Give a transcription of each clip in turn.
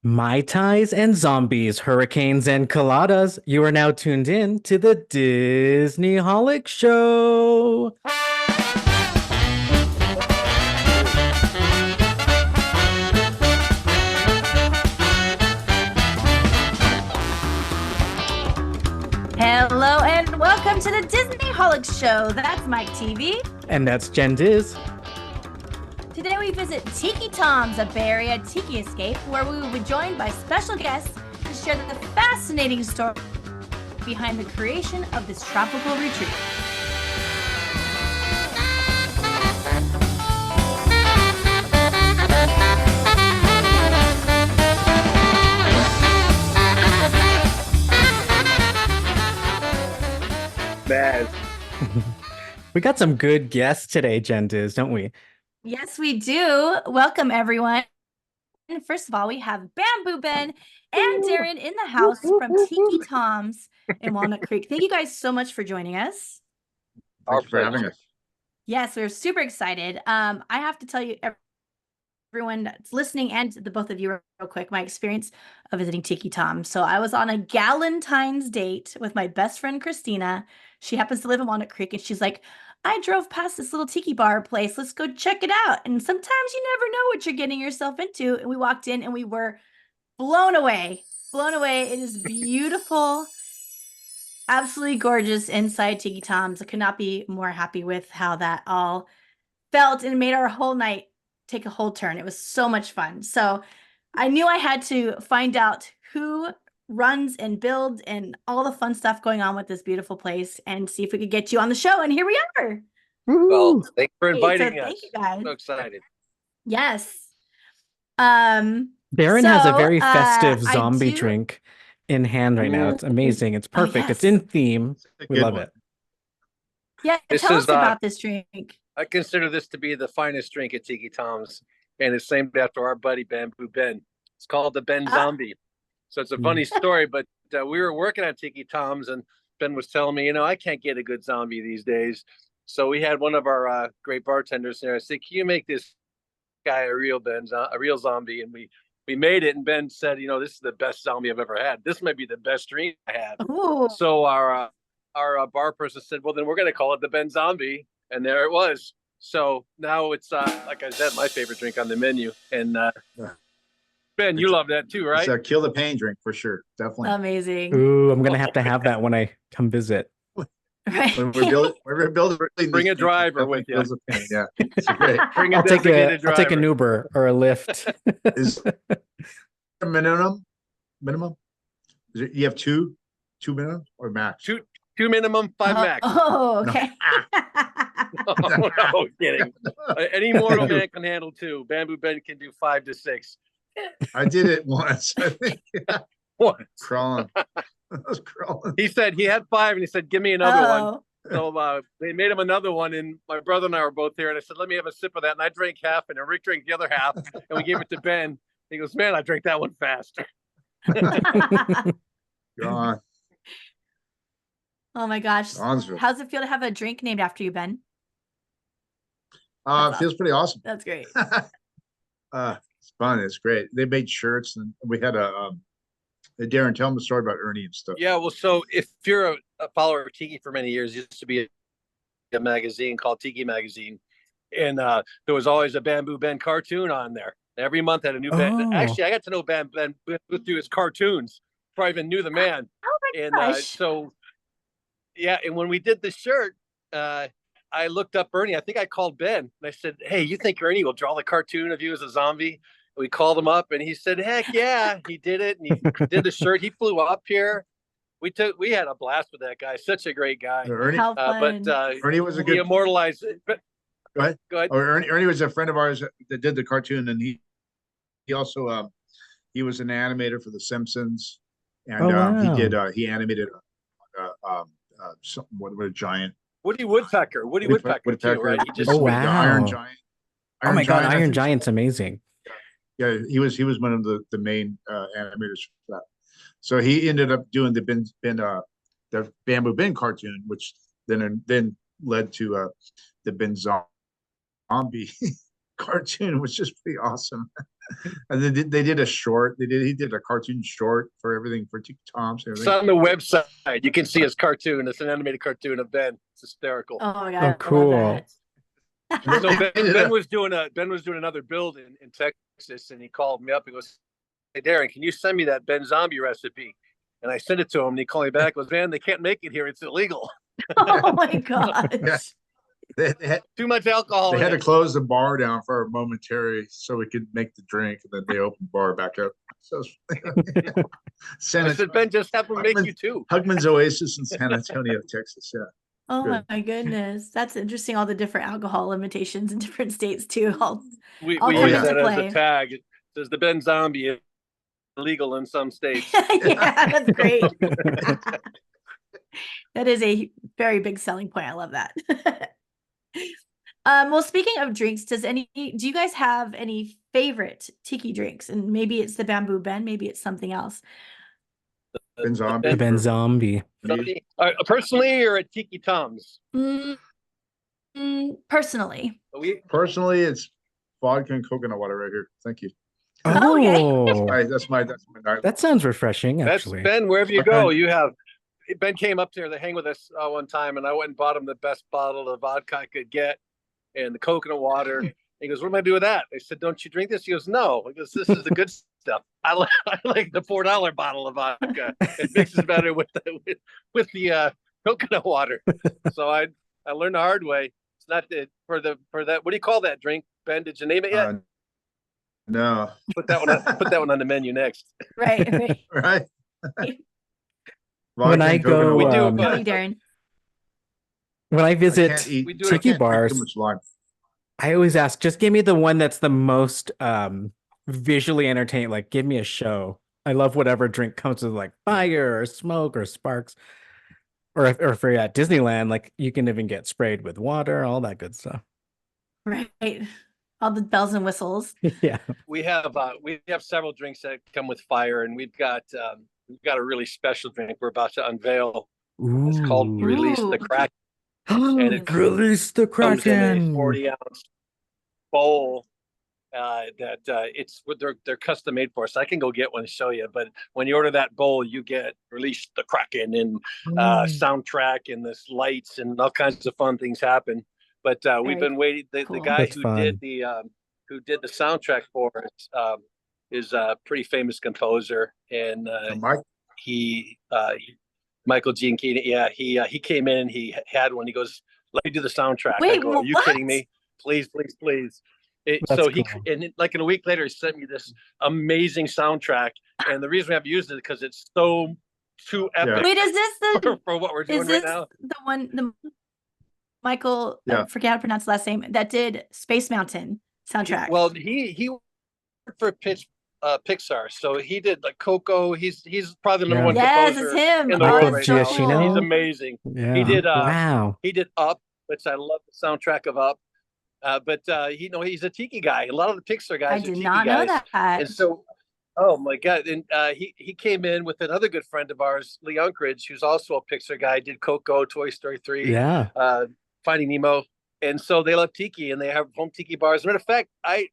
Mai Tais and zombies, hurricanes and coladas. You are now tuned in to the Disney Holic Show. Hello and welcome to the Disney Holic Show. That's Mike TV. And that's Jen Diz. Today we visit Tiki Tom's, a Bay Area Tiki escape, where we will be joined by special guests to share the fascinating story behind the creation of this tropical retreat. Bad. We got some good guests today, Jen Diz, don't we? Yes, we do. Welcome, everyone. And first of all, we have Bamboo Ben and Darren in the house from Tiki Tom's in Walnut Creek. Thank you guys so much for joining us. Thanks for having us. Yes, we're super excited. I have to tell you, everyone that's listening and the both of you real quick, my experience of visiting Tiki Tom. So I was on a Galentine's date with my best friend, Christina. She happens to live in Walnut Creek, and she's like, I drove past this little tiki bar place. Let's go check it out. And sometimes you never know what you're getting yourself into. And we walked in and we were blown away. Blown away. It is beautiful. Absolutely gorgeous inside Tiki Tom's. I could not be more happy with how that all felt, and made our whole night take a whole turn. It was so much fun. So I knew I had to find out who runs and builds and all the fun stuff going on with this beautiful place and see if we could get you on the show. And here we are. Well, thanks for inviting So us. thank you guys. So excited. Yes. Darren has a very festive I zombie do- drink in hand right now. It's amazing. It's perfect. yes. It's in theme. We love it. Yeah, This tell is, us about this drink. I consider this to be the finest drink at Tiki Tom's, and it's named after our buddy Bamboo Ben. It's called the Ben Zombie. So it's a funny story, but we were working at Tiki Tom's, and Ben was telling me, I can't get a good zombie these days. So we had one of our great bartenders there. I said, can you make this guy a real zombie? And we made it, and Ben said, this is the best zombie I've ever had. This might be the best drink I had. Ooh. So our bar person said, well, then we're going to call it the Ben Zombie. And there it was. So now it's, like I said, my favorite drink on the menu. And Ben, you love that too, right? It's a kill the pain drink for sure. Definitely. Amazing. Ooh, I'm going to have that when I come visit. Right. When we're building, Bring a driver with you. Yeah, it's great. Bring a I'll take driver. an Uber or a Lyft. Is a minimum? Is it, you have two minimum or max? Two minimum, five max. Oh, okay. No, kidding. Any mortal man can handle two. Bamboo Ben can do 5 to 6. I did it once. I think. What? Crawling. I was crawling. He said he had 5, and he said, give me another one. Oh. So they made him another one, and my brother and I were both there, and I said, let me have a sip of that. And I drank half, and Rick drank the other half, and we gave it to Ben. He goes, man, I drank that one fast. Gone. Oh my gosh. Gonzo. How's it feel to have a drink named after you, Ben? It feels pretty awesome. That's great. It's fun. It's great. They made shirts, and we had Darren, tell them the story about Ernie and stuff. Yeah, well, so if you're a follower of Tiki for many years, it used to be a magazine called Tiki Magazine, and there was always a Bamboo Ben cartoon on there. Every month had a new Ben. Actually, I got to know Ben through his cartoons before I even knew the man. Oh my And gosh. yeah, and when we did the shirt, I looked up Ernie. I think I called Ben, and I said, hey, you think Ernie will draw the cartoon of you as a zombie? We called him up, and he said, heck yeah, he did it. And he did the shirt. He flew up here. We had a blast with that guy. Such a great guy. Ernie, How fun. But Ernie was a he good. immortalized it. But Go ahead. go ahead. Ernie was a friend of ours that did the cartoon, and he also he was an animator for The Simpsons, and wow. he animated what a giant Woody Woodpecker too, right? He just Oh, the wow. Iron Giant. Oh my God, I Iron think. Giant's amazing. Yeah, he was one of the main animators for that. So he ended up doing the Bamboo Ben cartoon, which then led to the Ben Zombie cartoon was just pretty awesome. And they did a short. He did a cartoon short for everything for Tiki Tom's and It's everything. on the website. You can see his cartoon. It's an animated cartoon of Ben. It's hysterical. Oh my God, Oh, I love cool. that. So Ben was doing another build in Texas, and he called me up. He goes, "Hey Darren, can you send me that Ben Zombie recipe?" And I sent it to him, and he called me back. He goes, "Man, they can't make it here. It's illegal. Oh my gosh. Yeah. They had, Too much alcohol." they in had to it." close the bar down for a momentary so we could make the drink, and then they opened the bar back up. So San I said, "Ben, just have them make you two." Hugman's Oasis in San Antonio, Texas. Yeah. Oh Good. my goodness. That's interesting. All the different alcohol limitations in different states too. All We come use into that as play. a tag. It says the Ben Zombie is illegal in some states. Yeah, that's great. That is a very big selling point. I love that. Well, speaking of drinks, do you guys have any favorite tiki drinks? And maybe it's the Bamboo Ben, maybe it's something else. Ben Zombie. The Ben Zombie. Personally, or at Tiki Tom's? Personally. Personally, it's vodka and coconut water right here. Thank you. Oh, That's my night. that sounds refreshing, That's actually. Ben. Wherever you go, you have. Ben came up there to hang with us one time, and I went and bought him the best bottle of vodka I could get, and the coconut water. He goes, "What am I doing with that?" I said, "Don't you drink this?" He goes, "No." He goes, "This is the good stuff. I like the $4 bottle of vodka. It mixes better with the coconut water." So I learned the hard way. It's not for that. What do you call that drink, Ben? Did you name it yet? No. Put that one on the menu next. Right. Right. When I go, We do. How about you, Darren? when I I visit can't eat. We do it tiki I can't drink bars, too much lime. I always ask, just give me the one that's the most visually entertaining. Like, give me a show. I love whatever drink comes with like fire or smoke or sparks. Or if you're at Disneyland, like you can even get sprayed with water, all that good stuff. Right. All the bells and whistles. Yeah. We have several drinks that come with fire, and we've got a really special drink we're about to unveil. It's called Ooh. Release the Kraken. And it Release the comes in a Kraken. 40-ounce bowl they're custom made for us. I can go get one and show you, but when you order that bowl, you get Release the Kraken and soundtrack and this lights and all kinds of fun things happen. But we've been waiting. The guy That's who fun. did the soundtrack for us is a pretty famous composer, and Michael Gene Keaton. Yeah, he came in and he had one. He goes, "Let me do the soundtrack." Wait, I go, "Are you kidding me? Please, please, please." So cool. and like in a week later, he sent me this amazing soundtrack, and the reason we have to use it is because it's so too epic. Wait, is this the for what we're doing is this right now? the Michael? Yeah. I forget how to pronounce the last name. That did Space Mountain soundtrack. Well, he worked for Pixar, so he did like Coco. He's probably the number one yes, composer it's him. in the Michael world right now. Giacchino? He's amazing. Yeah. He did. Wow. He did Up, which I love the soundtrack of Up. But he's a tiki guy. A lot of the Pixar guys I are did tiki not know guys. that. And so, oh my God. And he came in with another good friend of ours, Lee Unkridge, who's also a Pixar guy, did Coco, Toy Story 3, Yeah. Finding Nemo. And so they love tiki and they have home tiki bars. As a matter of fact,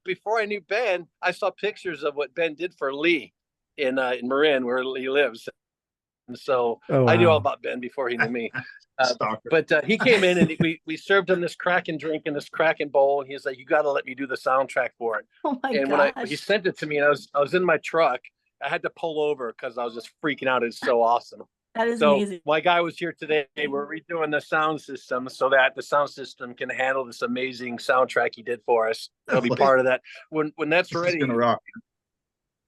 before I knew Ben, I saw pictures of what Ben did for Lee in Marin, where he lives. And so I knew all about Ben before he knew me. But he came in and we served him this Kraken drink in this Kraken bowl, and he's like, "You got to let me do the soundtrack for it." Oh my and gosh. when he sent it to me, and I was in my truck, I had to pull over because I was just freaking out. It's so awesome. That is So amazing. my guy was here today. We're redoing the sound system so that the sound system can handle this amazing soundtrack he did for us. It'll be part of that when that's ready. It's gonna rock.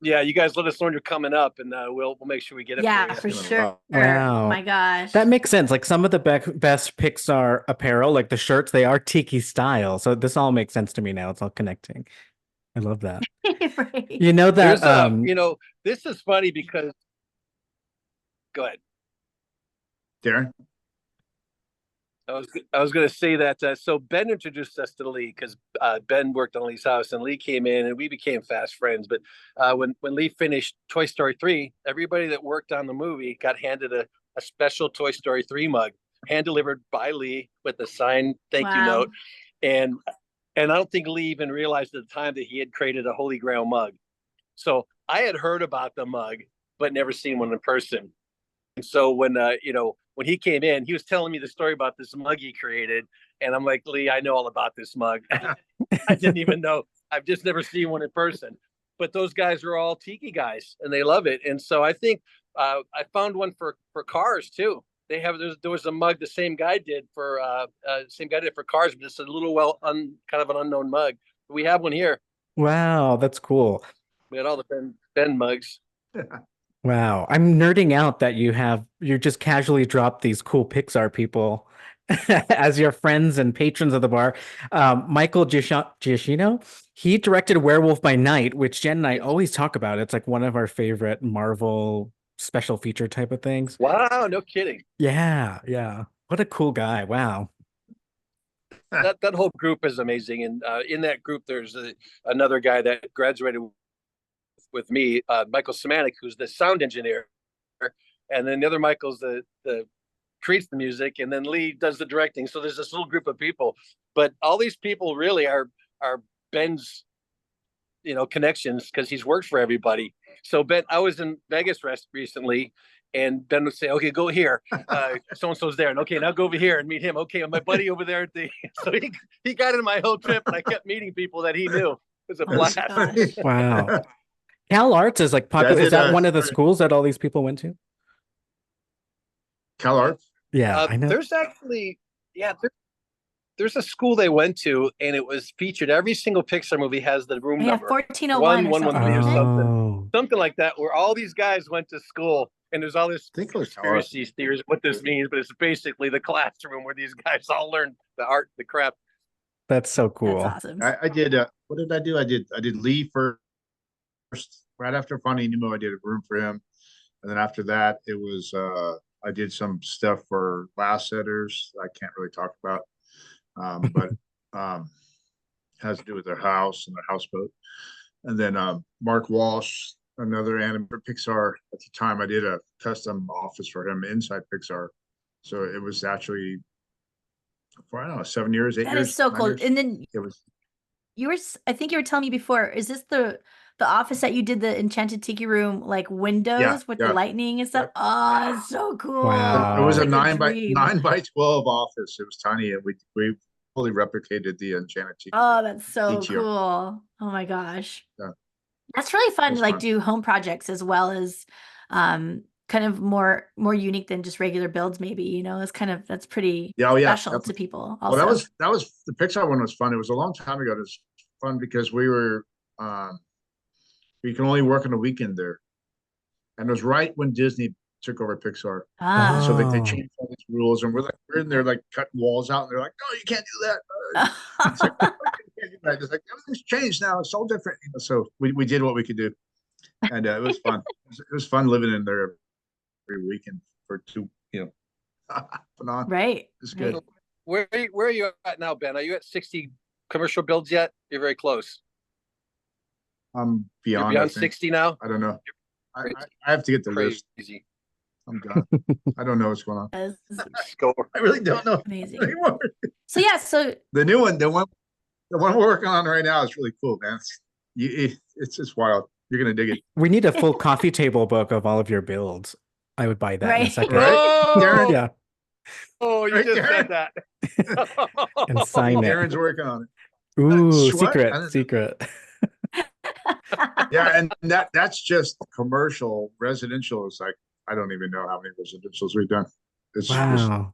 Yeah, you guys let us know when you're coming up, and we'll make sure we get it. Yeah, for you. for sure. Wow. Oh my gosh. That makes sense. Like some of the best Pixar apparel, like the shirts, they are tiki style. So this all makes sense to me now. It's all connecting. I love that. Right. You know that this is funny because go ahead. Darren? I was going to say that. So Ben introduced us to Lee because Ben worked on Lee's house, and Lee came in, and we became fast friends. But when Lee finished Toy Story 3, everybody that worked on the movie got handed a special Toy Story 3 mug, hand delivered by Lee with a signed thank you note. And And I don't think Lee even realized at the time that he had created a Holy Grail mug. So I had heard about the mug, but never seen one in person. And so when when he came in, he was telling me the story about this mug he created, and I'm like, Lee, I know all about this mug. I didn't even know. I've just never seen one in person. But those guys are all tiki guys, and they love it. And so I think I found one for cars too. They have there was a mug the same guy did for cars, but it's a little kind of an unknown mug. We have one here. Wow, that's cool. We had all the Ben mugs. Wow. I'm nerding out that you just casually dropped these cool Pixar people as your friends and patrons of the bar. Michael Giacchino, he directed Werewolf by Night, which Jen and I always talk about. It's like one of our favorite Marvel special feature type of things. Wow, no kidding. Yeah, yeah. What a cool guy. Wow. That whole group is amazing. And in that group, there's another guy that graduated with me, Michael Semanek, who's the sound engineer, and then the other Michael's the creates the music, and then Lee does the directing. So there's this little group of people, but all these people really are Ben's connections, because he's worked for everybody. So Ben, I was in Vegas recently, and Ben would say, "Okay, go here. So and so's there, and okay, now go over here and meet him. Okay, my buddy over there." So he got in my whole trip, and I kept meeting people that he knew. It was a blast. Wow. Cal Arts is like popular. Is that one of the schools that all these people went to? Cal Arts? Yeah, I know. There's actually, there's a school they went to, and it was featured. Every single Pixar movie has the room number. 1401 or something. Something like that, where all these guys went to school, and there's all this conspiracy theories what this means, but it's basically the classroom where these guys all learned the art, the craft. That's so cool. That's awesome. I did. What did I do? I did Lee first. Right after Finding Nemo, I did a room for him, and then after that, it was I did some stuff for Lassetters. I can't really talk about, but has to do with their house and their houseboat. And then Mark Walsh, another animator Pixar at the time, I did a custom office for him inside Pixar. So it was actually for, I don't know, 7 years, 8 years. That is so cool. Years. And then it was. I think you were telling me before, is this the office that you did the Enchanted Tiki Room, like windows with the lightning and stuff? Oh, it's so cool. Wow. It was like a 9 by 12 office. It was tiny, and we fully replicated the Enchanted Tiki. Oh, that's so Tiki. cool. Oh my gosh. Yeah. That's really fun to like do home projects as well as kind of more unique than just regular builds, maybe, it's that's pretty special to people also. Well, that was the Pixar one was fun. It was a long time ago. It was fun because we were we can only work on a weekend there, and it was right when Disney took over Pixar. So they changed all these rules, and we're in there like cutting walls out, and they're like, "No, you can't do that." It's like, it's like everything's changed now. It's all different. So we did what we could do, and it was fun. It was fun living in there every weekend for 2, on. Right. It's good. Right. Where are you at now, Ben? Are you at 60 commercial builds yet? You're very close. I'm beyond. You're beyond 60 now? I don't know. I have to get the list. I'm done. I don't know what's going on. I really don't know. Amazing. Anymore. So the new one, the one we're working on right now is really cool, man. It's just wild. You're gonna dig it. We need a full coffee table book of all of your builds. I would buy that in a second. Oh, Darren, yeah. Oh, you just said that. And sign it. Darren's working on it. Ooh, secret. Yeah, and that's just commercial. Residential is like, I don't even know how many residentials we've done. It's wow.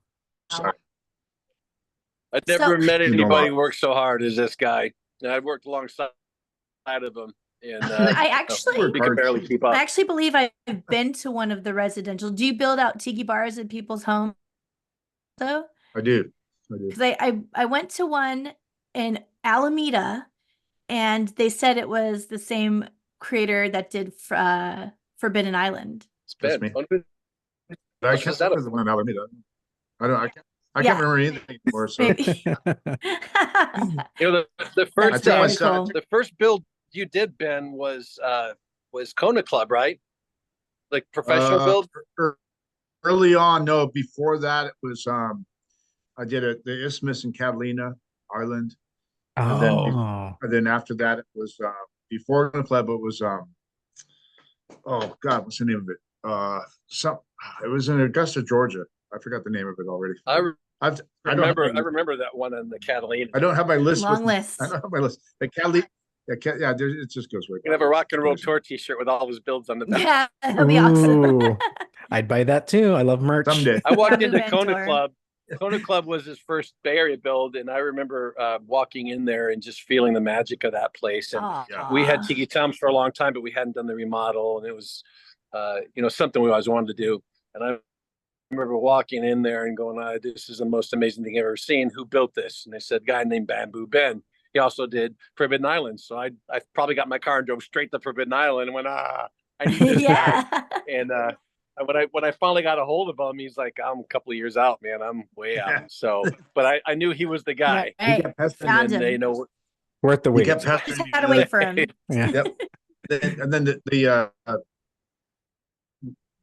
I've never met anybody who works so hard as this guy. And I've worked alongside of him. And I actually we can barely keep up. I actually believe I've been to one of the residential. Do you build out tiki bars in people's homes though? I do. Because I went to one in Alameda, and they said it was the same creator that did Forbidden Island. That's me. I can't remember the one in Alameda. I can't remember anything anymore. So. The first build you did, Ben, was Kona Club, right? Like professional build? Early on, no. Before that, it was I did the Isthmus in Catalina Island, And then, Oh, and then after that, it was before the club. It was oh God, what's the name of it? Some it was in Augusta, Georgia. I forgot the name of it already. I don't have I my, remember that one on the Catalina. I don't have my list. Long with me. list. I don't have my list. The Cali, yeah, it just goes right. You can have a rock and roll tour T-shirt with all his builds on the back. Yeah, that'll be awesome. Ooh. I'd buy that too. I love merch. Someday. I walked Bamboo into Band Kona tour. Club. Kona Club was his first Bay Area build, and I remember walking in there and just feeling the magic of that place. And Aw. we had Tiki Tom's for a long time, but we hadn't done the remodel, and it was, something we always wanted to do. And I remember walking in there and going, "This is the most amazing thing I've ever seen. Who built this?" And they said, "Guy named Bamboo Ben." He also did Forbidden Island, so I probably got my car and drove straight to Forbidden Island and went, I need this guy. Yeah. And when I finally got a hold of him, he's like, "I'm a couple of years out, man. I'm way out." So, but I knew he was the guy. Right. He kept pestering Found And him. they know Worth the He wait. kept Just pestering had to me. wait for him. Yeah. Yep. And then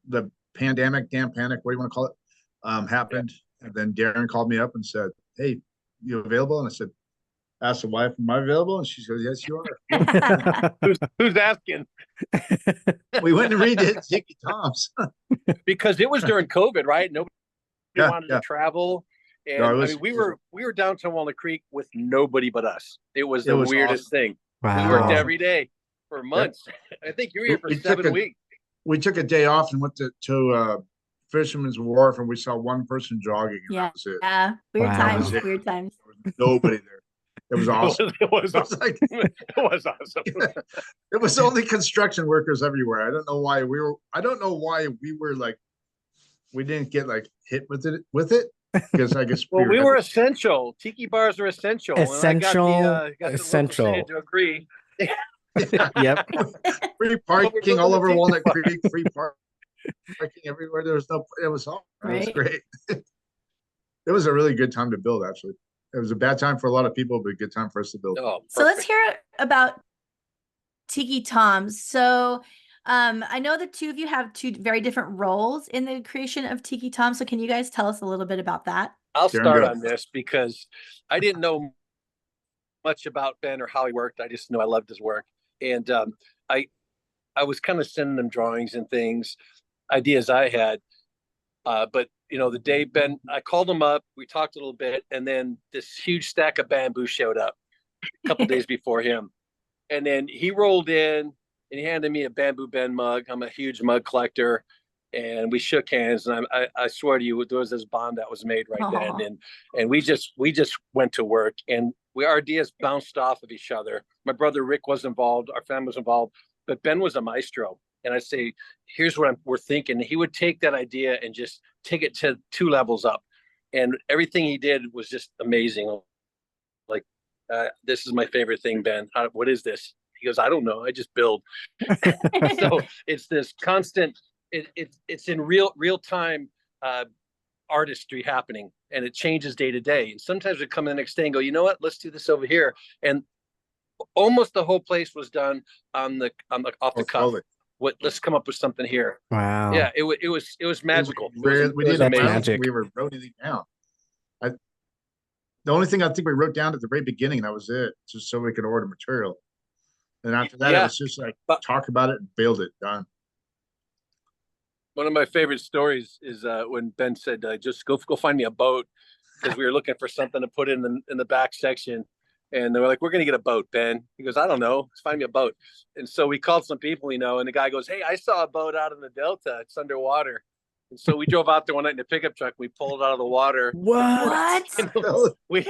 the pandemic, damn panic, what do you want to call it? Happened. And then Darren called me up and said, "Hey, you available?" And I said, asked the wife, "Am I available?" And she goes, "Yes, you are." who's asking, We went and redid Tiki Tom's. because it was during COVID, right? Nobody Yeah, wanted yeah. to travel. And No, it was- we were downtown Walnut Creek with nobody but us. It was It the was weirdest thing. Wow. We worked every day for months. I think you were here for We took 7 a- weeks. We took a day off and went to Fisherman's Wharf, and we saw one person jogging, and Yeah. that was it. Yeah. Weird Wow. times. That was it. Weird times. There was nobody there. It was awesome. It was It was like it was awesome. it was only construction workers everywhere. I don't know why we were like we didn't get like hit with it because I guess Well, we were everywhere. essential. Tiki bars are essential. Essential, And I got the essential. local city to agree. Yep. Free parking all over Tiki Walnut bar. Creek, free parking everywhere. There was no. It was all. It was Right. great. It was a really good time to build. Actually, it was a bad time for a lot of people, but a good time for us to build. Oh, So let's perfect. hear about Tiki Tom's. So I know the two of you have two very different roles in the creation of Tiki Tom. So can you guys tell us a little bit about that? I'll Darren, start go. on this because I didn't know much about Ben or how he worked. I just knew I loved his work. And I was kind of sending them drawings and things, ideas I had. But the day Ben, I called him up, we talked a little bit, and then this huge stack of bamboo showed up a couple days before him. And then he rolled in and he handed me a Bamboo Ben mug. I'm a huge mug collector. And we shook hands, and I swear to you, there was this bond that was made right then, and we just went to work, and our ideas bounced off of each other. My brother Rick was involved, our family was involved, but Ben was a maestro, and I say, here's what we're thinking. He would take that idea and just take it to 2 levels up, and everything he did was just amazing. Like, this is my favorite thing, Ben. What is this? He goes, I don't know. I just build. So it's this constant. It's in real time artistry happening, and it changes day to day. And sometimes we come in the next day and go, you know what? Let's do this over here. And almost the whole place was done on the off the cuff. Totally. Let's come up with something here. Wow. Yeah, it was magical. We It was did That's amazing. magic. We were writing it down. The only thing I think we wrote down at the very beginning, that was it, just so we could order material. And after that, Yeah. it was just like But- talk about it and build it. Done. One of my favorite stories is when Ben said, "Just go find me a boat," because we were looking for something to put in the back section, and they were like, "We're gonna get a boat, Ben." He goes, "I don't know, just find me a boat." And so we called some people, and the guy goes, "Hey, I saw a boat out in the Delta. It's underwater." And so we drove out there one night in a pickup truck. We pulled it out of the water. What? We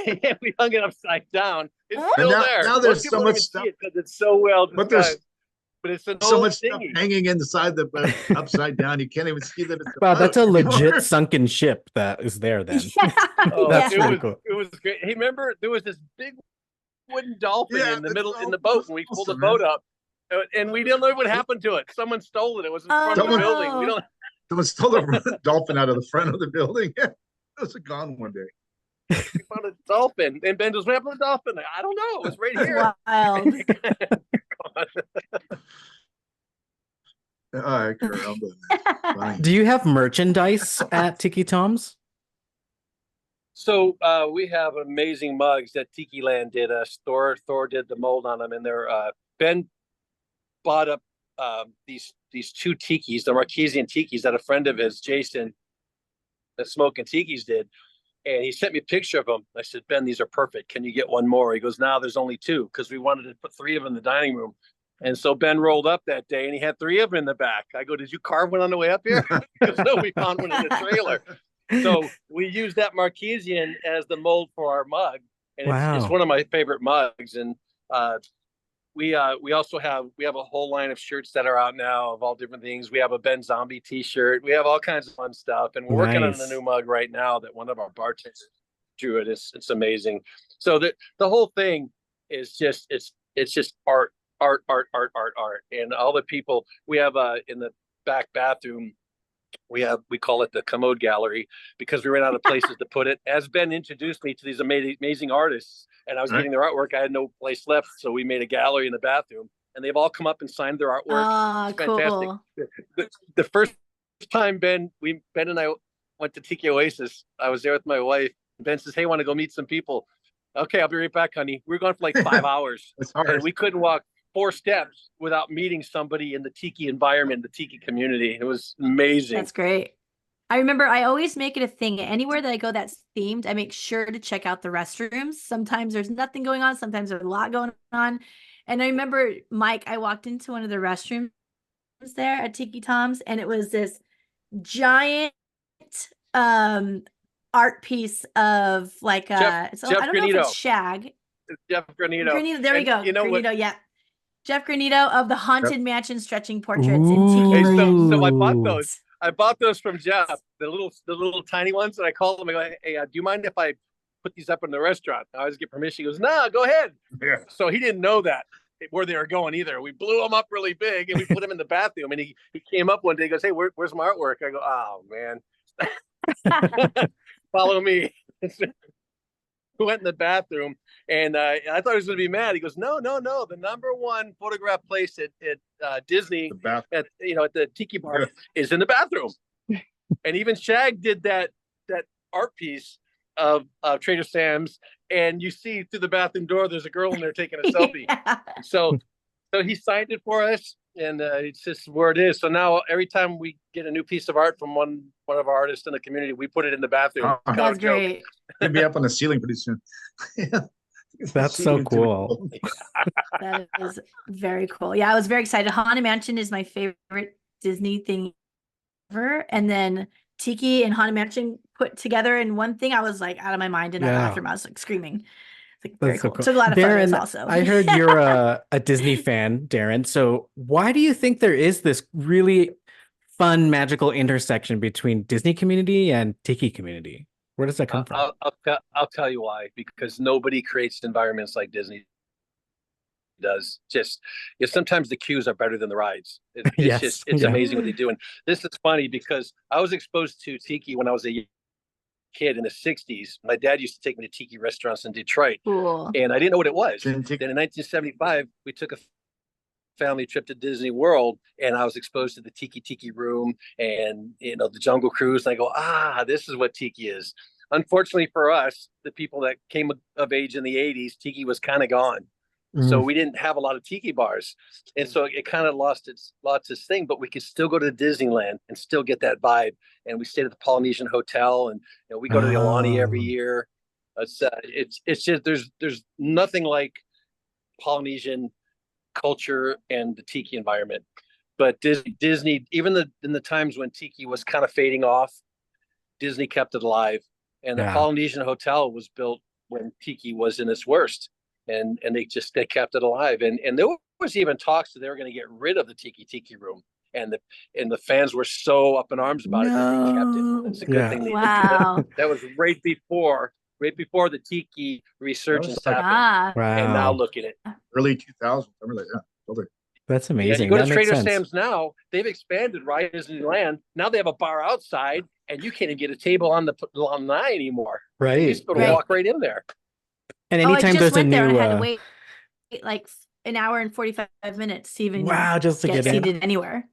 hung it upside down. It's And still now- there. now there's Most so people don't much even see stuff- it because it's so well But there's disguised. But it's an so old much stuff thingy. hanging inside the boat, upside down. You can't even see that it's Wow, that's a boat anymore. legit sunken ship that is there then. Yeah. Oh, That's it pretty was cool. it was great. Hey, remember there was this big wooden dolphin Yeah, in the that's middle so in the boat, and we pulled the awesome, boat up, and we didn't know what happened to it. Someone stole it. It was in front of the Someone- building. We don't. Someone stole a dolphin out of the front of the building. It was gone one day. We found a dolphin, and Ben goes, "What happened to the dolphin?" I don't know. It was right here. Wild. Ay, caramba. Funny. Do you have merchandise at Tiki Tom's? So we have amazing mugs that Tiki Land did. Thor did the mold on them, and they're Ben bought up these two tikis, the Marquesian tikis that a friend of his, Jason, that Smoking Tikis did, and he sent me a picture of them. I said, Ben, these are perfect. Can you get one more? He goes, no, there's only two, because we wanted to put three of them in the dining room. And so Ben rolled up that day, and he had three of them in the back. I go, did you carve one on the way up here? He goes, no, we found one in the trailer. So we use that Marquesian as the mold for our mug, and it's one of my favorite mugs. And we also have a whole line of shirts that are out now of all different things. We have a Ben Zombie T-shirt. We have all kinds of fun stuff, and we're working on a new mug right now that one of our bartenders drew. It's amazing. So the whole thing is just it's just art, and all the people we have in the back bathroom. We call it the commode gallery because we ran out of places to put it. As Ben introduced me to these amazing artists, and I was getting their artwork, I had no place left, so we made a gallery in the bathroom, and they've all come up and signed their artwork. It's fantastic. Cool. The first time Ben and I went to Tiki Oasis, I was there with my wife. Ben says, "Hey, want to go meet some people?" Okay, I'll be right back, honey. We were gone for like 5 hours, and we couldn't walk 4 steps without meeting somebody in the Tiki environment, the Tiki community. It was amazing. That's great. I remember I always make it a thing. Anywhere that I go that's themed, I make sure to check out the restrooms. Sometimes there's nothing going on. Sometimes there's a lot going on. And I remember, Mike, I walked into one of the restrooms there at Tiki Tom's, and it was this giant art piece of like I don't know if it's shag. Jeff Granito. There we go. You know Granito, yeah. Jeff Granito of the Haunted Mansion stretching portraits in Tiki. Hey, so I bought those. I bought those from Jeff, the little tiny ones, and I called him. I go, hey, do you mind if I put these up in the restaurant? I always get permission. He goes, no, go ahead. Yeah. So he didn't know that where they were going either. We blew them up really big, and we put them in the bathroom. And he came up one day. He goes, hey, where's my artwork? I go, oh man, follow me. We went in the bathroom, and I thought he was going to be mad. He goes, no. The #1 photograph place at Disney, at the Tiki Bar, is in the bathroom. And even Shag did that art piece of Trader Sam's, and you see through the bathroom door, there's a girl in there taking a selfie. Yeah. So he signed it for us, and it's just where it is. So now every time we get a new piece of art from one of our artists in the community, we put it in the bathroom. Oh, that's great. It'll be up on the ceiling pretty soon. That's so cool. That is very cool. Yeah, I was very excited. Haunted Mansion is my favorite Disney thing ever. And then Tiki and Haunted Mansion put together in one thing, I was like out of my mind in that bathroom. I was like screaming. It's like very cool. Took a lot of photos also. I heard you're a Disney fan, Darren. So why do you think there is this really fun, magical intersection between Disney community and Tiki community? Where does that come from? I'll tell you why. Because nobody creates environments like Disney does. Sometimes the queues are better than the rides. It's amazing what they do. And this is funny because I was exposed to Tiki when I was a kid in the 60s. My dad used to take me to Tiki restaurants in Detroit. Cool. And I didn't know what it was. Then in 1975, we took a family trip to Disney World, and I was exposed to the Tiki room and the Jungle Cruise, and I go, this is what Tiki is. Unfortunately for us, the people that came of age in the 80s, Tiki was kind of gone. So we didn't have a lot of Tiki bars, and so it kind of lost its thing. But we could still go to Disneyland and still get that vibe. And we stayed at the Polynesian Hotel, and we go to the Alani every year. It's just there's nothing like Polynesian culture and the Tiki environment. But Disney, even in the times when Tiki was kind of fading off, Disney kept it alive. And the Polynesian Hotel was built when Tiki was in its worst. And they kept it alive. And there was even talks that they were going to get rid of the Tiki room. And the fans were so up in arms about it that they kept it. It's a good thing they did that. That was right before the Tiki resurgence happened. Wow. And now look at it. Early 2000s. Remember that? Yeah. That's amazing. You go to Trader Sam's now, they've expanded, right? Disneyland. Now they have a bar outside, and you can't even get a table on the line anymore. Right. You just go to walk right in there. And anytime there's a new, I had to wait like an hour and 45 minutes to even just to get seated anywhere.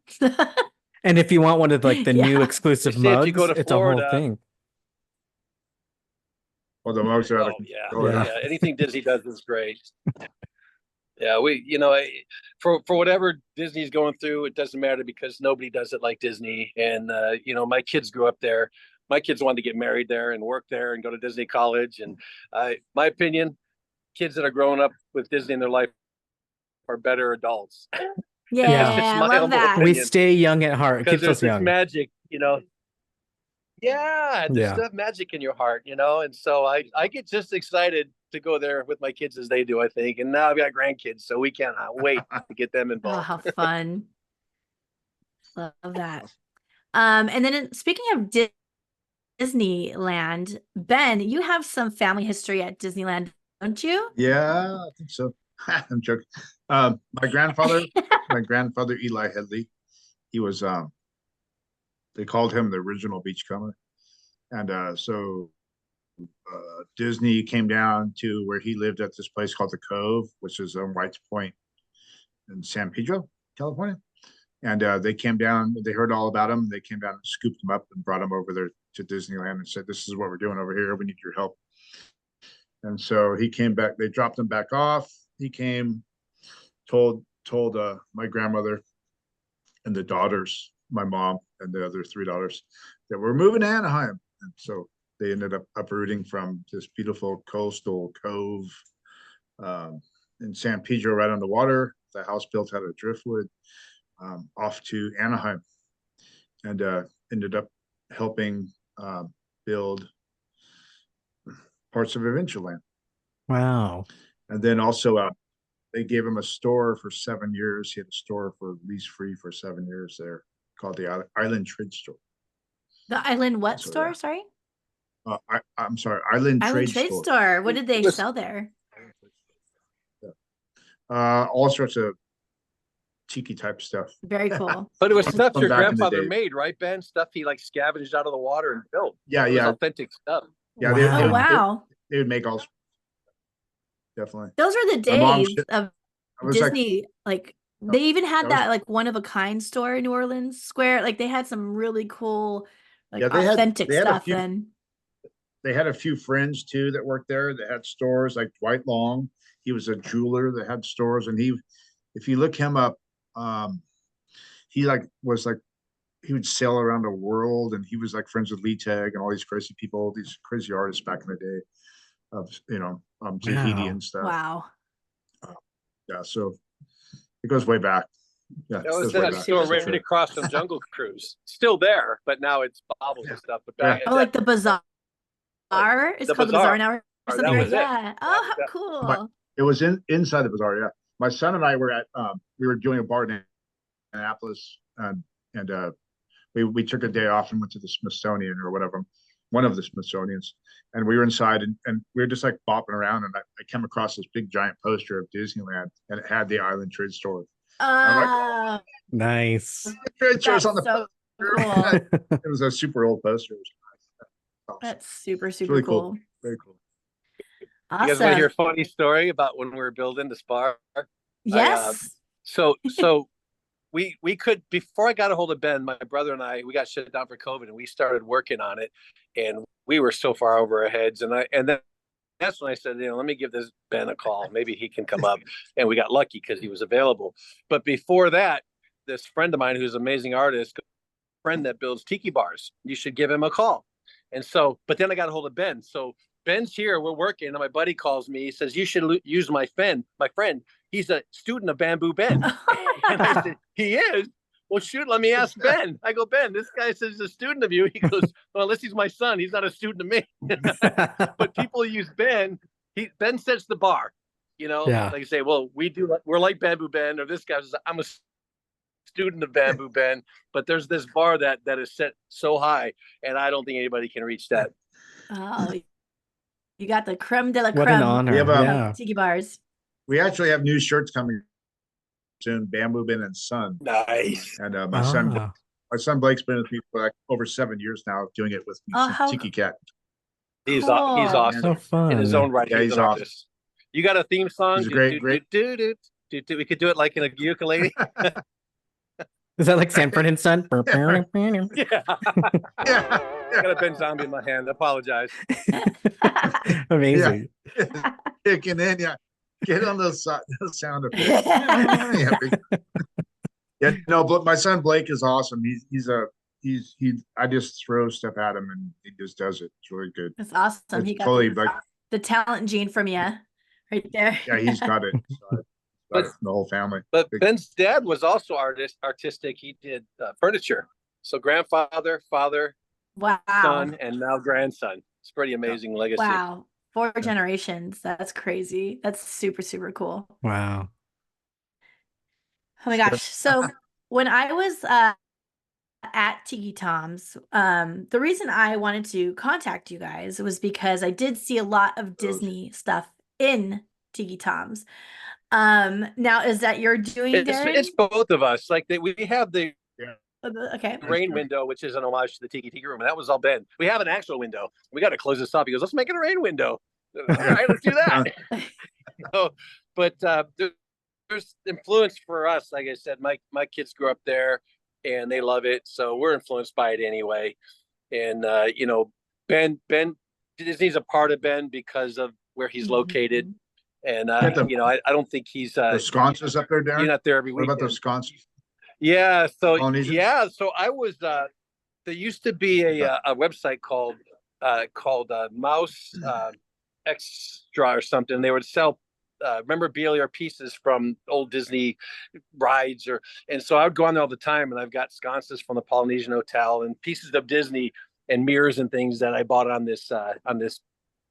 And if you want one of like the new exclusive mugs, it's a whole thing. Well, the most are out of Oh yeah, control. Yeah. yeah. Anything Disney does is great. Yeah, for whatever Disney's going through, it doesn't matter because nobody does it like Disney. And my kids grew up there. My kids wanted to get married there and work there and go to Disney college. And my opinion, kids that are growing up with Disney in their life are better adults. Yeah, It's I my love humble that. We opinion. stay young at heart. It Because keeps there's us this young. magic, Yeah, there's Yeah. stuff magic in your heart, and so I get just excited to go there with my kids as they do, I think. And now I've got grandkids, so we cannot wait to get them Oh, involved. how fun. Love that. And then speaking of Disneyland, Ben, you have some family history at Disneyland, don't you? Yeah, I think so. I'm joking. My grandfather, Eli Headley, he was they called him the original beachcomber. And so Disney came down to where he lived at this place called the Cove, which is on White's Point in San Pedro, California. And they came down, they heard all about him. They came down and scooped him up and brought him over there to Disneyland and said, "This is what we're doing over here. We need your help." And so he came back, they dropped him back off. He came, told my grandmother and the daughters, my mom and the other three daughters, that we're moving to Anaheim. And so they ended up uprooting from this beautiful coastal cove in San Pedro, right on the water. The house built out of driftwood, off to Anaheim, and ended up helping build parts of Adventureland. Wow. And then also they gave him a store for 7 years. He had a store for lease free for 7 years there called the Island Trade Store. The Island what So, store? yeah. Sorry? I'm sorry, Island Island Trade Trade Store. Store. What did they Listen. sell there? All sorts of tiki type stuff. Very cool. But it was stuff From your back in the grandfather day. made, right, Ben? Stuff he like scavenged out of the water and built. Yeah, It was yeah, authentic stuff. yeah. Wow. Oh, wow. They would make all. Definitely. Those were the My mom days said- of I was like, Disney. Like they even had that was- that like one of a kind store in New Orleans Square. Like they had some really cool, like Yeah, they had- authentic they had a stuff few- then. they had a few friends too that worked there that had stores, like Dwight Long. He was a jeweler that had stores, and if you look him up, he he would sail around the world, and he was like friends with Lee Tag and all these crazy people, these crazy artists back in the day of Tahiti Wow. and stuff. Wow. Yeah, so it goes way back. Yeah, That it was goes way that back. store for right sure. across from Jungle Cruise. Still there, but now it's bobbles and stuff. But back Oh, like the bazaar. It's The called the Bazaar. bazaar now or That something. was it. Yeah. Oh, how Yeah. cool. It was inside the bazaar. Yeah, my son and I were at we were doing a bar in Annapolis, and we took a day off and went to the Smithsonian or whatever, one of the Smithsonians, and we were inside and we were just like bopping around, and I came across this big giant poster of Disneyland, and it had the Island Trade Store. Oh, Nice. Trade Store's that's on the so poster. cool. It was a super old poster. It was nice. Awesome. That's super, It's super really cool. Very cool. You guys want to hear a Awesome. funny story about when we were building the spa? Yes. So we could, before I got a hold of Ben, my brother and I, we got shut down for COVID, and we started working on it, and we were so far over our heads. And then that's when I said, let me give this Ben a call. Maybe he can come up. And we got lucky because he was available. But before that, this friend of mine who's an amazing artist, friend that builds tiki bars, you should give him a call. And so, but then I got a hold of Ben. So Ben's here, we're working, and my buddy calls me. He says, you should use my friend. He's a student of Bamboo Ben. And I said, he is? Well, shoot, let me ask Ben. I go, Ben, this guy says he's a student of you. He goes, well, unless he's my son, he's not a student of me. But people use Ben. Ben sets the bar. Yeah. Like you say, well, we're like Bamboo Ben, or this guy says, I'm a student of Bamboo Ben, but there's this bar that is set so high, and I don't think anybody can reach that. Oh, you got the creme de la What creme. an honor. We have Yeah. Tiki bars. We actually have new shirts coming soon, Bamboo Ben and Son. Nice. And Ah. my son Blake's been with me for like over 7 years now, doing it with me. Oh, since how Tiki Cat. He's cool. awesome So fun. in his own right. Yeah, he's he's an awesome. artist. You got a theme song? He's a great- We could do it like in a ukulele. Is that like Sanford and Son? Yeah. Yeah. I got a Ben Zombie in my hand. I apologize. Amazing. Kicking in, yeah. Get on those sound effects. Yeah, no, but my son Blake is awesome. I just throw stuff at him and he just does it. It's really good. That's awesome. It's He got totally like, the talent gene from you right there. yeah, he's got it. Got it from the whole family. But Ben's dad was also artistic. He did furniture. So grandfather, father, Wow. son, and now grandson. It's pretty amazing legacy. Wow. 4 generations. That's crazy. That's super, super cool. Wow. Oh my gosh. So when I was at Tiki Tom's, the reason I wanted to contact you guys was because I did see a lot of Disney stuff in Tiki Tom's. Now is that you're doing, Darren? It's both of us. Like we have the Okay. rain window, which is an homage to the Tiki Tiki room, and that was all Ben. We have an actual window. We got to close this up. He goes, let's make it a rain window. All right, let's do that. But there's influence for us. Like I said, my kids grew up there and they love it, so we're influenced by it anyway. And Ben Disney's a part of Ben because of where he's located. And I don't think he's the sconces up there, Darren. You're not there every week. What about those sconces? Yeah, so Polynesian? so I was there used to be a website called Mouse Extra or something. They would sell memorabilia or pieces from old Disney rides, and so I would go on there all the time, and I've got sconces from the Polynesian Hotel and pieces of Disney and mirrors and things that I bought on this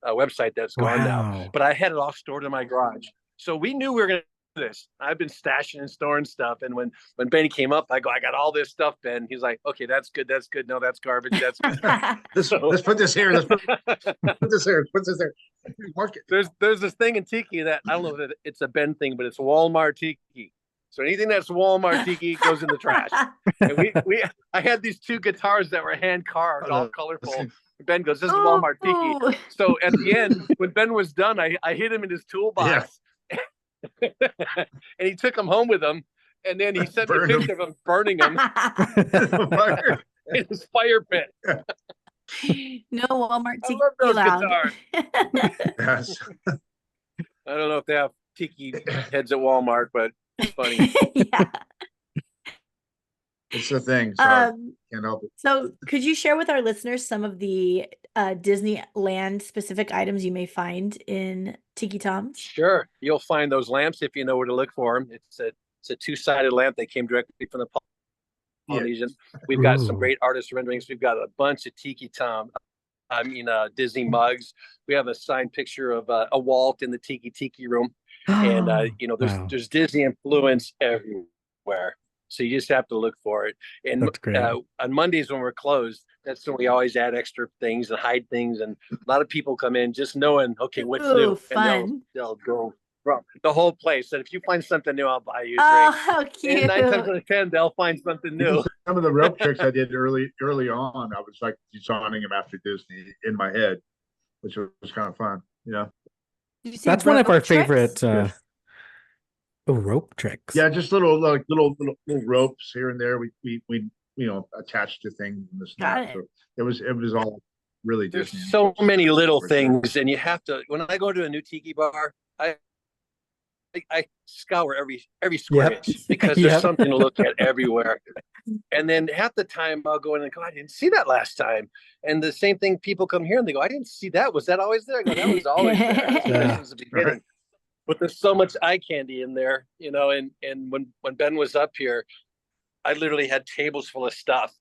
website that's gone now. But I had it all stored in my garage, so we knew we were going to do this. I've been stashing and storing stuff, and when Benny came up, I got all this stuff, Ben. He's like, okay, that's good, no, that's garbage, that's good. Let's put this here, let's put this here, put this there. Mark it. There's this thing in Tiki that I don't know if it's a Ben thing, but it's Walmart Tiki. So anything that's Walmart Tiki goes in the trash. And I had these 2 guitars that were hand carved, all colorful. Ben goes, this is Walmart Tiki. So at the end, when Ben was done, I hid him in his toolbox. Yeah. And he took them home with him. And then he sent me a picture of him burning them in his fire pit. No Walmart Tiki allowed. Yes. I don't know if they have Tiki heads at Walmart, but it's funny. Yeah. It's the thing. So I can't help it. So could you share with our listeners some of the Disneyland specific items you may find in Tiki Tom's? Sure. You'll find those lamps if you know where to look for them. It's a 2-sided lamp. They came directly from the Polynesian. Yeah. We've got some great artist renderings. We've got a bunch of Tiki Tom, Disney mugs. We have a signed picture of a Walt in the Tiki room. And, there's Disney influence everywhere. So you just have to look for it. And on Mondays when we're closed, that's when we always add extra things and hide things. And a lot of people come in just knowing, okay, what's new? Fun. And they'll go from the whole place. And if you find something new, I'll buy you a drink. Oh, how cute. And 9 times out of 10, they'll find something new. Some of the rope tricks I did early on, I was like designing them after Disney in my head, which was kind of fun. Yeah. That's one of our favorite rope tricks. Yeah, just little ropes here and there. We attached to things and this and that. So it was all really There's Disney. So many little things, and you have to. When I go to a new tiki bar, I scour every square inch because there's something to look at everywhere. And then half the time I'll go in and go, I didn't see that last time. And the same thing, people come here and they go, I didn't see that. Was that always there? I go, that was always there. Since the beginning. Right. But there's so much eye candy in there, and when Ben was up here, I literally had tables full of stuff.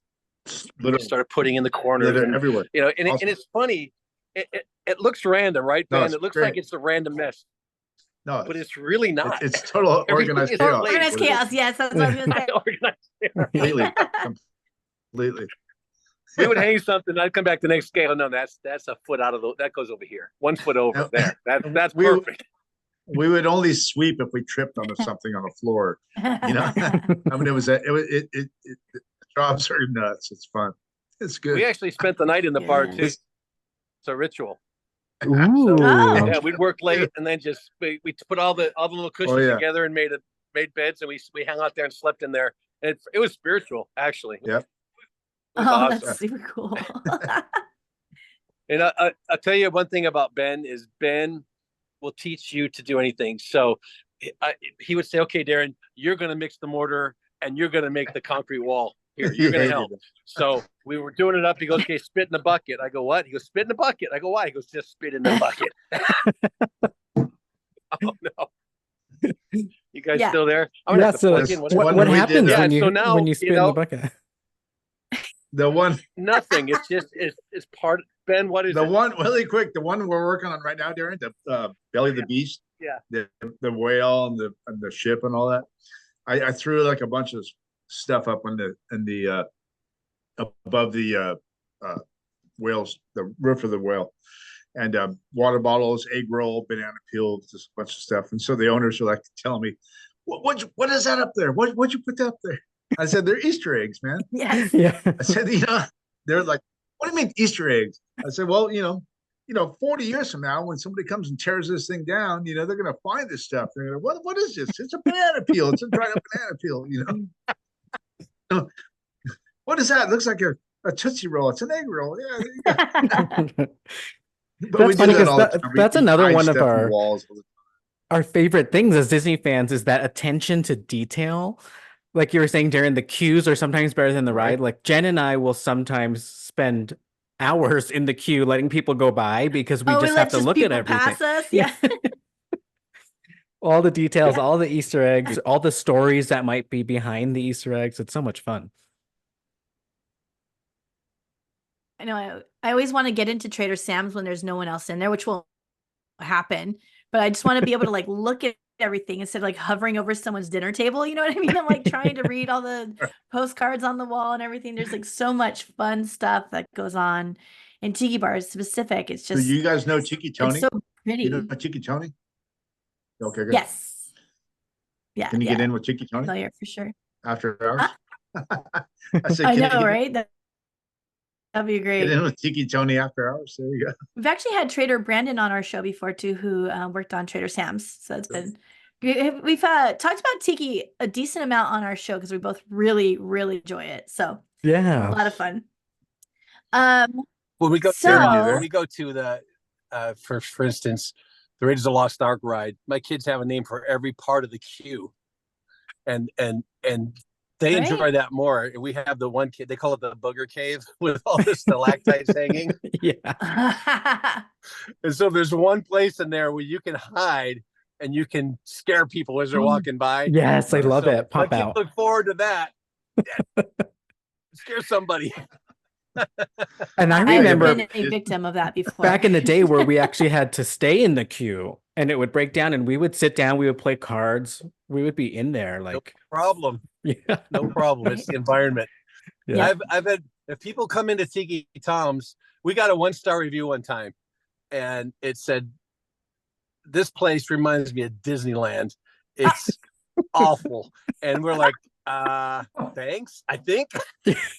Literally started putting in the corners and everywhere. And it's funny. It looks random, right, Ben? No, it looks like it's a random mess. No, but it's really not. It's total organized chaos. Organized chaos, yes, that's what I was going to say. Organized completely. We would hang something. I'd come back the next day. Oh no, that's a foot out of that goes over here. 1 foot over there. That's perfect. We would only sweep if we tripped on something on the floor. I mean, it jobs are nuts. It's fun. It's good. We actually spent the night in the bar too. It's a ritual. Ooh. Yeah, we'd work late and then we put all the little cushions together and made beds, and we hung out there and slept in there It was spiritual, actually. Yep. It was Oh, awesome. that's super cool. And I'll tell you one thing about Ben is Ben will teach you to do anything. So he would say, okay, Darren, you're going to mix the mortar and you're going to make the concrete wall. Here, you're going to help. So we were doing it up. He goes, okay, spit in the bucket. I go, what? He goes, spit in the bucket. I go, why? He goes, just spit in the bucket. Oh, no. You guys Yeah. still there? I'm gonna have to so plug in. what what we did happens that. when Yeah, you so now, when you you spit in know- the bucket? The one, Nothing. It's just it's part. Ben, what is the it? one really quick, the one we're working on right now, Darren, the Belly of the Beast. Yeah. The whale and the ship and all that. I threw like a bunch of stuff up in the above the whales, the roof of the whale, and water bottles, egg roll, banana peel, just a bunch of stuff. And so the owners are like telling me, what is that up there? What'd you put up there? I said, they're Easter eggs, man. Yes. Yeah. I said, they're like, what do you mean Easter eggs? I said, well, 40 years from now, when somebody comes and tears this thing down, they're going to find this stuff. They're going to, what is this? It's a banana peel. It's a dried up banana peel, What is that? It looks like a Tootsie Roll. It's an egg roll. Yeah. There you go. But That's we do funny that 'cause all the time. that's We another hide one of stuff in our- walls. Our favorite things as Disney fans is that attention to detail. Like you were saying, Darren, the queues are sometimes better than the Right. ride. Like Jen and I will sometimes spend hours in the queue letting people go by because we Oh, just have to look at people everything. pass us. Yeah. Yeah. All the details, Yeah. all the Easter eggs, all the stories that might be behind the Easter eggs. It's so much fun. I know. I always want to get into Trader Sam's when there's no one else in there, which will happen. But I just want to be able to like look at everything instead of like hovering over someone's dinner table. You know what I mean? I'm like trying to read all the postcards on the wall and everything. There's like so much fun stuff that goes on in Tiki bars specific. It's Do just you guys know Tiki it's Tony? so pretty. You know Tiki Tony? Okay, good. Yes. Yeah. Can you yeah. get in with Tiki Tony Familiar for sure. after hours? I said, I can you know, get right? That'd be get great. in with Tiki Tony after hours? There you go. We've actually had Trader Brandon on our show before too, who worked on Trader Sam's. So it's been we've talked about Tiki a decent amount on our show because we both really, really enjoy it. So a Yeah. lot of fun. When we go So- when we go to the for instance, the Raiders of the Lost Ark ride, my kids have a name for every part of the queue, and they Right. enjoy that more. And we have the one kid, they call it the booger cave with all the stalactites hanging. Yeah. And so there's one place in there where you can hide and you can scare people as they're walking by. Yes, I love So it. Pop my kids out. look forward to that. Scare somebody. And I I've remember been a victim of that before. back in the day where we actually had to stay in the queue and it would break down and we would sit down, we would play cards, we would be in there No like problem. yeah. No problem. It's the environment. Yeah. I've had, if people come into Tiki Tom's, we got a 1-star review one time and it said, this place reminds me of Disneyland. It's awful. And we're like, thanks, I think.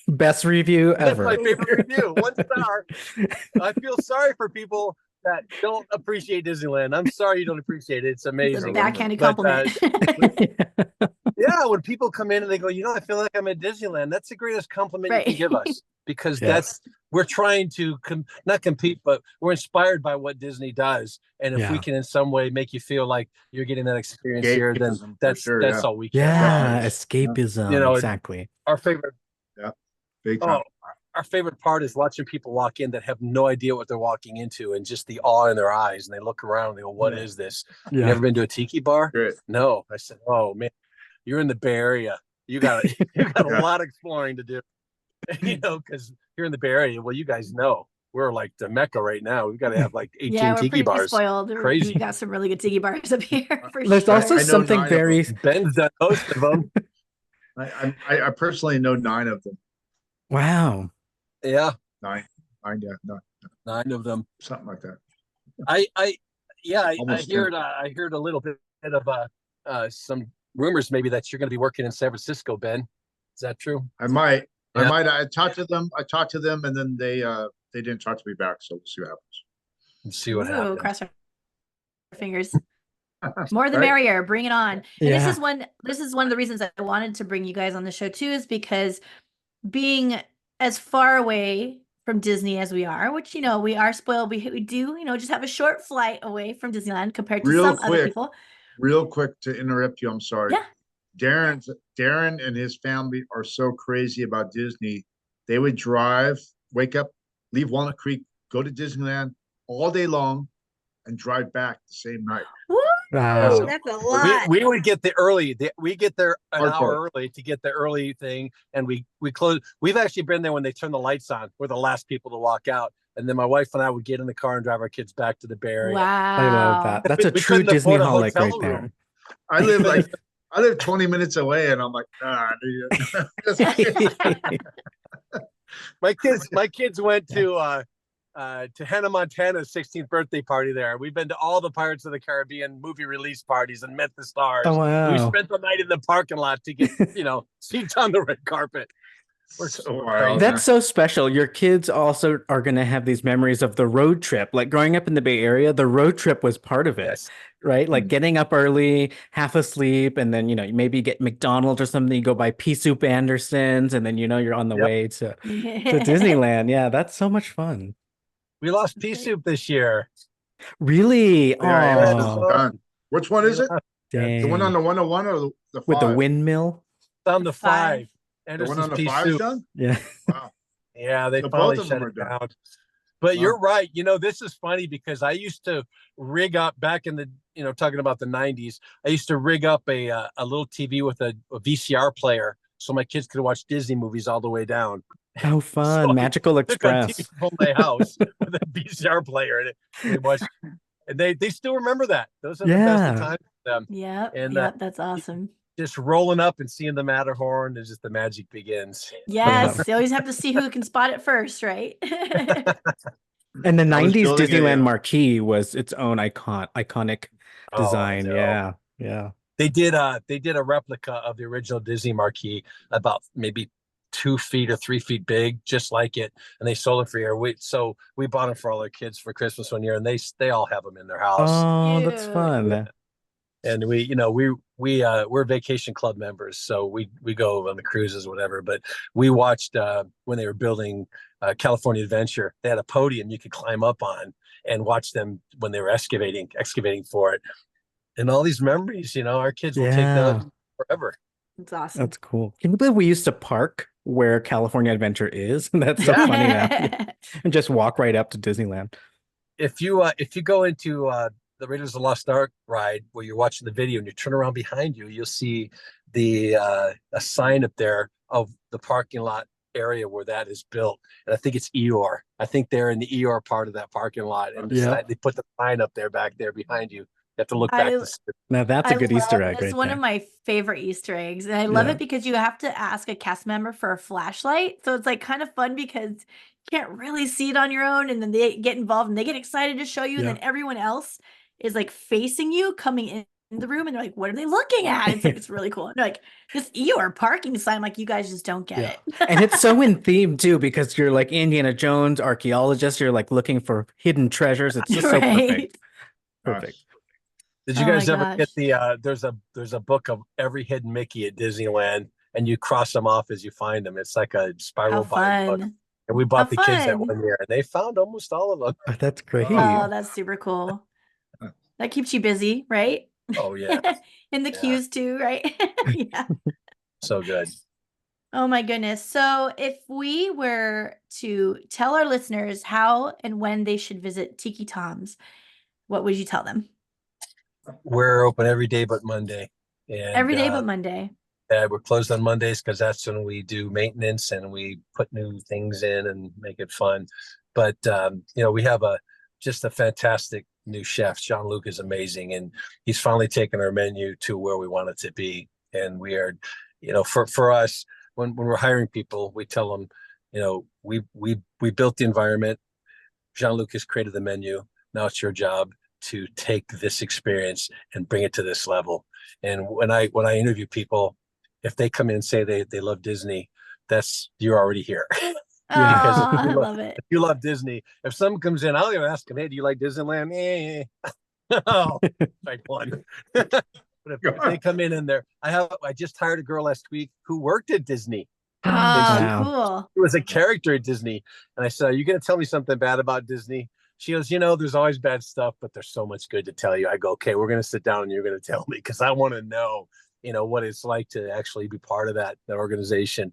Best review That's ever. my favorite review. 1 star. I feel sorry for people that don't appreciate Disneyland. I'm sorry you don't appreciate it. It's It's a amazing. backhanded But, compliment. Yeah, when people come in and they go, I feel like I'm at Disneyland. That's the greatest compliment you Right. can give us because Yeah. we're trying to not compete, but we're inspired by what Disney does. And if we Yeah. can in some way make you feel like you're getting that experience here, then Escapism, for that's sure, that's yeah. all we care Yeah, about. escapism. It- Exactly. Our favorite Big time. our favorite part is watching people walk in that have no idea what they're walking into and just the awe in their eyes. And they look around and they go, what is this? You Yeah. never been to a tiki bar? Great. No. I said, oh man, you're in the Bay Area. You got Yeah. a lot of exploring to do. Because you're in the Bay Area. Well, you guys know we're like the Mecca right now. We've got to have like 18 Yeah, we're tiki pretty bars. spoiled. Crazy. We got some really good tiki bars up here for There's sure. also I know something 9 of very Ben's done most of them. I personally know 9 of them. wow. Yeah, 9, yeah, no, 9 of them. something like that. I Almost heard I heard a little bit of some rumors maybe that you're going to be working in San Francisco, Ben. Is that true? I might. Yeah. I talked to them, and then they didn't talk to me back. So we'll see what happens. Let's see what Ooh, happens. cross our fingers. More the Right? merrier. Bring it on. And Yeah. this is one of the reasons I wanted to bring you guys on the show too, is because being as far away from Disney as we are, which we are spoiled. We do, just have a short flight away from Disneyland compared to Real some other quick, people. real quick to interrupt you. I'm sorry. Yeah. Darren and his family are so crazy about Disney. They would drive, wake up, leave Walnut Creek, go to Disneyland all day long, and drive back the same night. Woo! Wow. That's a lot. We would get the early. We get there an Hardcore. hour early to get the early thing, and we close. We've actually been there when they turn the lights on. We're the last people to walk out, and then my wife and I would get in the car and drive our kids back to the Bay Area. Wow. I love that. That's a We true couldn't afford a Disneyholic hotel right there. room. I live 20 minutes away, and I'm like, My kids went to Hannah Montana's 16th birthday party there. We've been to all the Pirates of the Caribbean movie release parties and met the stars. Oh, wow. We spent the night in the parking lot to get seats on the red carpet. That's so special. Your kids also are going to have these memories of the road trip. Like growing up in the Bay Area, the road trip was part of it, Yes. right? Like getting up early, half asleep, and then, maybe you get McDonald's or something, you go buy pea soup Anderson's, and then, you're on the way to Disneyland. Yeah, that's so much fun. We lost pea soup this year. Really? Yeah, Oh, done. Which one is it? dang. The one on the 101 or the 5? With the windmill? On the 5. The one on the pea 5 soup. done? Yeah. Wow. Yeah, they So finally both of them shut are it done. down. But Wow. you're right. This is funny because I used to rig up back in the, talking about the 90s. I used to rig up a little TV with a VCR player so my kids could watch Disney movies all the way down. How fun. So Magical took on Express. TV from my house with a VCR player in it. They watched, and they still remember that. Those are the best of times for them. Yep. And Yep. That's awesome. just rolling up and seeing the Matterhorn, and just the magic begins. Yes. You always have to see who can spot it first, right? And the I was 90s building Disneyland a- marquee was its own iconic design. no. Yeah. Yeah. They did a replica of the original Disney marquee, about maybe 2 feet or 3 feet big, just like it, and they sold it for a year. So we bought them for all our kids for Christmas one year, and they all have them in their house. Oh, that's Cute. fun. And we're vacation club members, so we go on the cruises, whatever. But we watched when they were building California Adventure. They had a podium you could climb up on and watch them when they were excavating for it. And all these memories, our kids will take that forever. It's awesome. That's cool. Can you believe we used to park where California Adventure is? That's so Yeah. funny now. And just walk right up to Disneyland. If you go into the Raiders of the Lost Ark ride where you're watching the video and you turn around behind you, you'll see a sign up there of the parking lot area where that is built. And I think it's Eeyore. I think they're in the Eeyore part of that parking lot. And they put the sign up there back there behind you. You have to look back to see it. Now that's a good Easter egg It's right one there. of my favorite Easter eggs. And I love Yeah. it because you have to ask a cast member for a flashlight. So it's like kind of fun because you can't really see it on your own. And then they get involved and they get excited to show you. And then everyone else is like facing you coming in the room. And they're like, what are they looking at? It's like, it's really cool. And they're like, this Eeyore parking sign, like you guys just don't get it. And it's so in theme too, because you're like Indiana Jones, archaeologist. You're like looking for hidden treasures. It's just so perfect. Perfect. Did you Oh guys my ever get gosh. the there's a book of every hidden Mickey at Disneyland, and you cross them off as you find them. It's like a How spiral bind book. fun. And we bought How the kids that fun. one year, and they found almost all of them. Oh, that's great. Oh, that's super cool. That keeps you busy, right? Oh yeah, In the Yeah. queues too, right? Yeah. so good. Oh my goodness. So if we were to tell our listeners how and when they should visit Tiki Tom's, what would you tell them? We're open every day but Monday, and Every day but Monday. we're closed on Mondays because that's when we do maintenance and we put new things in and make it fun. But we have just a fantastic new chef. Jean-Luc is amazing, and he's finally taken our menu to where we want it to be. And we are, for us, when we're hiring people, we tell them, we built the environment. Jean-Luc has created the menu. Now it's your job to take this experience and bring it to this level. And when I interview people, if they come in and say they love Disney, you're already here. Oh, I love it. If you love Disney, if someone comes in, I'll even ask them, hey, do you like Disneyland? Oh, like one. But if they come in and I just hired a girl last week who worked at Disney. Oh, Wow. cool. She was a character at Disney. And I said, are you going to tell me something bad about Disney? She goes, there's always bad stuff, but there's so much good to tell you. I go, okay, we're going to sit down and you're going to tell me because I want to know, what it's like to actually be part of that organization.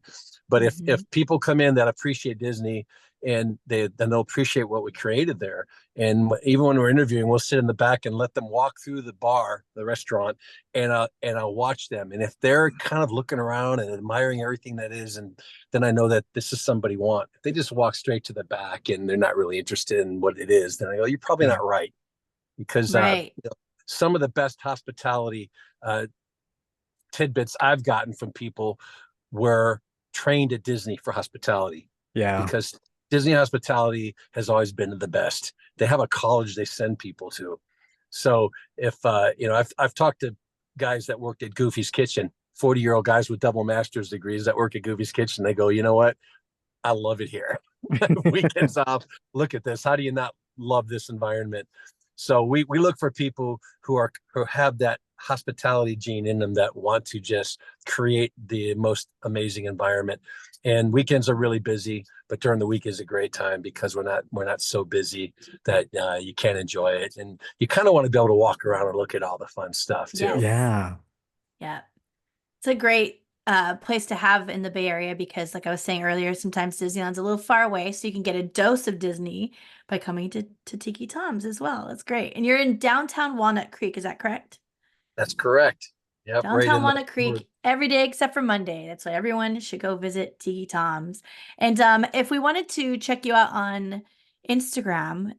But if people come in that appreciate Disney and then they'll appreciate what we created there. And even when we're interviewing, we'll sit in the back and let them walk through the restaurant, and I'll watch them. And if they're kind of looking around and admiring everything that is, and then I know that this is somebody want. If they just walk straight to the back and they're not really interested in what it is, then I go, you're probably not right. Because Right. some of the best hospitality tidbits I've gotten from people were trained at Disney for hospitality. Yeah. Because Disney hospitality has always been the best. They have a college they send people to. So if I've talked to guys that worked at Goofy's Kitchen, 40-year-old guys with double master's degrees that work at Goofy's Kitchen. They go, you know what? I love it here. Weekends off. Look at this. How do you not love this environment? So we look for people who have that hospitality gene in them that want to just create the most amazing environment. And weekends are really busy, but during the week is a great time because we're not so busy that you can't enjoy it, and you kind of want to be able to walk around and look at all the fun stuff too. Yes. Yeah. Yeah. It's a great place to have in the Bay Area because, like I was saying earlier, sometimes Disneyland's a little far away, so you can get a dose of Disney by coming to Tiki Tom's as well. That's great. And you're in downtown Walnut Creek, is that correct? That's correct. Yep, Downtown Walnut Creek every day except for Monday. That's why everyone should go visit Tiki Tom's. And if we wanted to check you out on Instagram,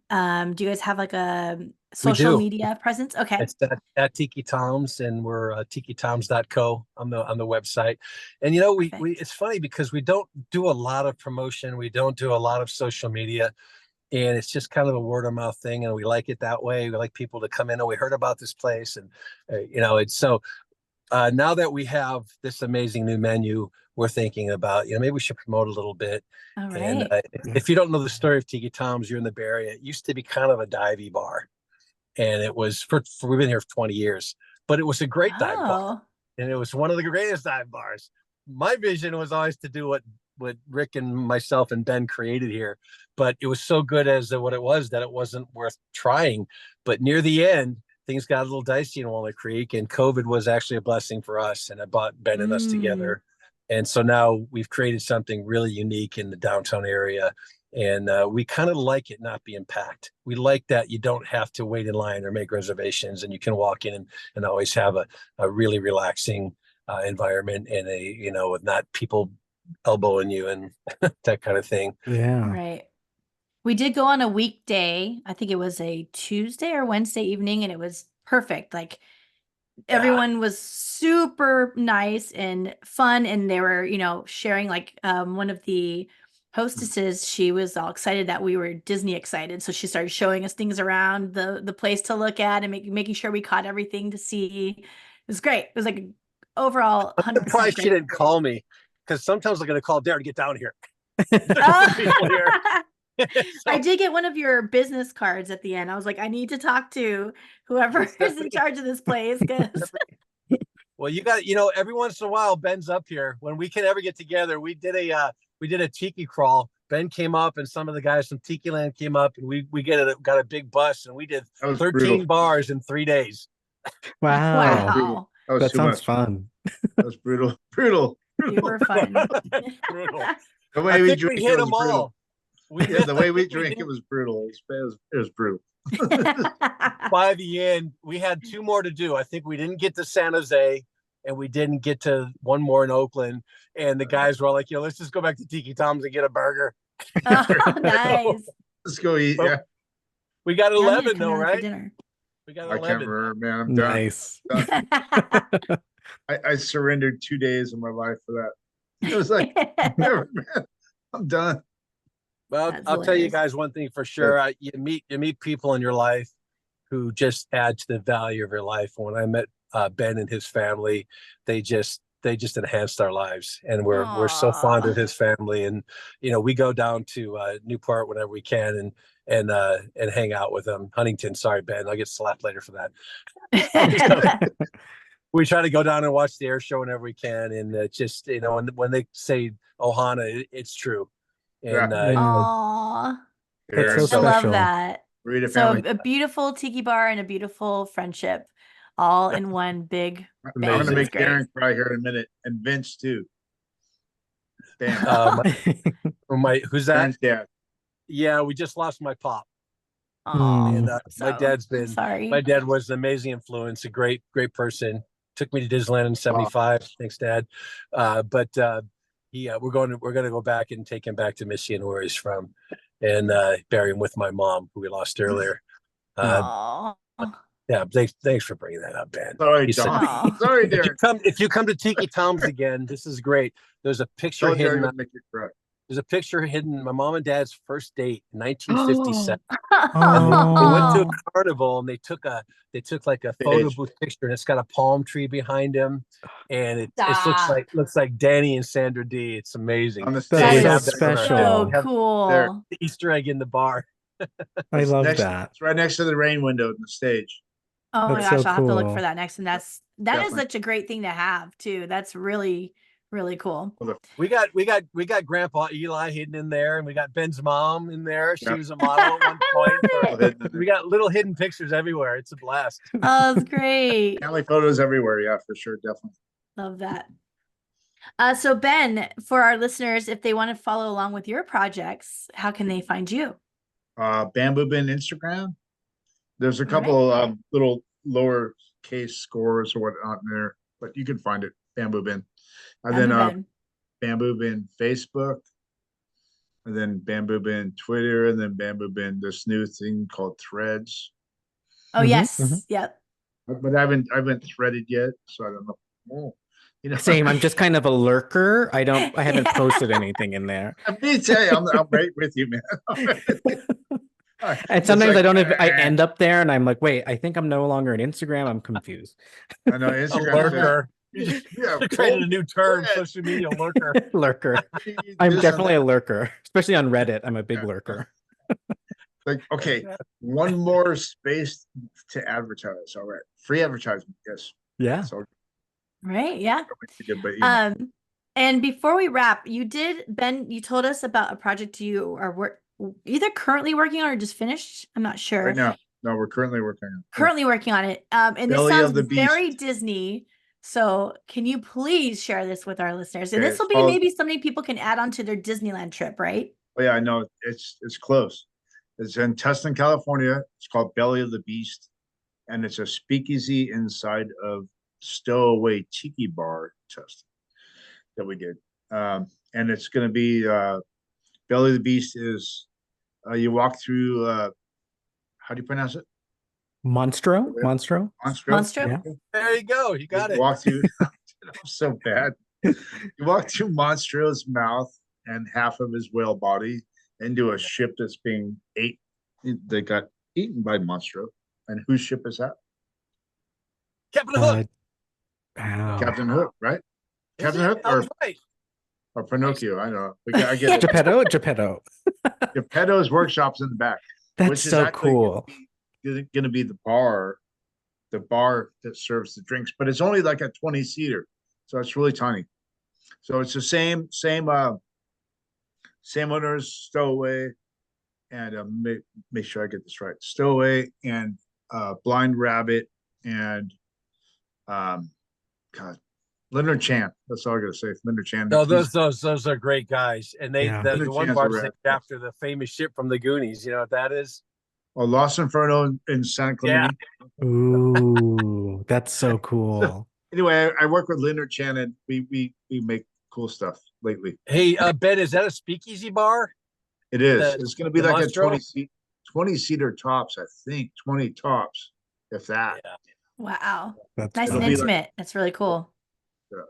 do you guys have like a social media presence? Okay. It's at Tiki Tom's, and we're tikitoms.co on the website. And we it's funny because we don't do a lot of promotion. We don't do a lot of social media. And it's just kind of a word of mouth thing. And we like it that way. We like people to come in. Oh, we heard about this place. And, it's so now that we have this amazing new menu, we're thinking about, maybe we should promote a little bit. All right. And if you don't know the story of Tiki Tom's, you're in the Bay Area. It used to be kind of a divey bar. And it was we've been here for 20 years, but it was a great dive bar. And it was one of the greatest dive bars. My vision was always to do what Rick and myself and Ben created here, but it was so good as what it was that it wasn't worth trying. But near the end, things got a little dicey in Walnut Creek, and COVID was actually a blessing for us, and it brought Ben and us together. And so now we've created something really unique in the downtown area. And we kind of like it not being packed. We like that you don't have to wait in line or make reservations, and you can walk in and always have a really relaxing environment, and with not people elbowing you and that kind of thing. Yeah. Right. We did go on a weekday. I think it was a Tuesday or Wednesday evening, and it was perfect. Like everyone was super nice and fun, and they were, sharing like one of the hostesses, she was all excited that we were Disney excited. So she started showing us things around the place to look at and making sure we caught everything to see. It was great. It was like overall 100%. I'm surprised she didn't call me, because sometimes I'm going to call Darren to get down here. I did get one of your business cards at the end. I was like, I need to talk to whoever is in charge of this place. Well, you got, every once in a while, Ben's up here. When we can ever get together, we did a tiki crawl. Ben came up, and some of the guys from Tiki Land came up, and we got a big bus, and we did 13 bars in 3 days. Wow. That sounds fun. That was brutal. You were fun. Brutal. The way we drink, we hit them all. The way we drink, it was brutal. It was brutal. By the end, we had 2 more to do. I think we didn't get to San Jose, and we didn't get to one more in Oakland. And the guys were like, let's just go back to Tiki Tom's and get a burger. Oh, nice. Let's go eat. Yeah. We got 11 though, right? We got 11. I can't remember, man. I'm done. Nice. I surrendered 2 days of my life for that. It was like, never, man, I'm done. Well, I'll tell you guys one thing for sure. You meet people in your life who just add to the value of your life. When I met Ben and his family, they just enhanced our lives, and we're so fond of his family. And we go down to Newport whenever we can, and hang out with them. Huntington, sorry, Ben, I'll get slapped later for that. We try to go down and watch the air show whenever we can, and just when they say Ohana, it's true. And Aww. That's so I special. love that. Rita So family. a beautiful tiki bar and a beautiful friendship, all in one big I'm bang. gonna make It's great. Darren cry here in a minute, and Vince too. Damn. Who's that? Darren's dad. Yeah, we just lost my pop. Aw, And so, my dad's been sorry. my dad was an amazing influence, a great person. Took me to Disneyland in '75. Thanks, Dad. But we're going to go back and take him back to Michigan where he's from, and bury him with my mom, who we lost earlier. Aw. Yeah, thanks for bringing that up, Ben. Sorry, He said- Don. Aw. Sorry, Darren. if you come to Tiki Tom's again, this is great. There's a picture Don't hidden. Darren will make you cry. There's a picture hidden. My mom and dad's first date, 1957. Oh. They went to a carnival and they took like a photo Stage. booth picture, and it's got a palm tree behind him, and it Stop. looks like Danny and Sandra D. It's amazing. On the That stage. is have special. So Have cool. there. the Easter egg in the bar. I love Next- that. It's right next to the rain window in the stage. Oh my That's gosh, so I'll have to look cool. for that next. And that is Definitely. such a great thing to have too. That's really, really cool. We got Grandpa Eli hidden in there, and we got Ben's mom in there. She Yep. was a model at one point. Love We got little hidden pictures everywhere. It's a blast. Oh, that's great. Family photos everywhere. Yeah, for sure. Definitely. Love that. So Ben, for our listeners, if they want to follow along with your projects, how can they find you? Bamboo Bin Instagram. There's a All couple little lower case scores or whatnot in there, but you can find it. Bamboo Bin. And then Ben. Bamboo Bin Facebook. And then Bamboo Bin Twitter, and then Bamboo Bin this new thing called Threads. Oh, Mhm, yes. mhm. Yep. But I haven't threaded yet, so I don't know. Oh, Same. I'm just kind of a lurker. I haven't Yeah. posted anything in there. I'm gonna tell you, I'm right with you, man. I'm right with you. And It's sometimes like, I don't even, I end up there and I'm like, wait, I think I'm no longer on Instagram. I'm confused. I know A Instagram says, lurker. yeah, Created a new term, ahead. social media lurker. Lurker. this I'm and definitely a that. lurker, especially on Reddit. I'm a big Yeah. lurker. Like, okay, one more space to advertise. All right, free advertisement. Yes, Yeah. so Right. Yeah. but And before we wrap, Ben, you told us about a project you are either currently working on or just finished. I'm not sure. right now, no, we're currently working on it. Currently working on it. And this Belly of sounds the very Beast. Disney. So can you please share this with our listeners? And Okay, this will it's be called- maybe something people can add on to their Disneyland trip, right? Oh yeah, I know it's close. It's in Tustin, California. It's called Belly of the Beast, and it's a speakeasy inside of Stowaway Tiki Bar, Tustin, that we did. And it's going to be Belly of the Beast is you walk through. How do you pronounce it? Monstro? Monstro? Monstro? Yeah. There you go. You got You it. walk through. I'm so bad. You walk through Monstro's mouth and half of his whale body into a ship that's being they got eaten by Monstro. And whose ship is that? Captain Hook. Wow. Captain Hook, right? Is Captain it? Hook I was right. or Pinocchio. I know. I get it. Geppetto? Geppetto. Geppetto's workshops in the back. That's which is so actually cool. Going to be the bar that serves the drinks, but it's only like a 20-seater, so it's really tiny. So it's the same owners, Stowaway, and make sure I get this right. Stowaway and Blind Rabbit and God, Leonard Chan. That's all I gotta say. Leonard Chan. No, He's- those are great guys, and Yeah. the one Chan's bar a is rat. named after the famous ship from the Goonies. You know what that is? oh, Lost Inferno in San Clemente. Ooh, that's so cool. Anyway, I work with Leonard Chan, and we make cool stuff lately. Hey, Ben, is that a speakeasy bar? It is. The- It's going to be the like Monstro? a 20-seater tops, I think, 20 tops, if that. Yeah. Wow. That's Nice It'll and fun. be like- intimate. That's really cool.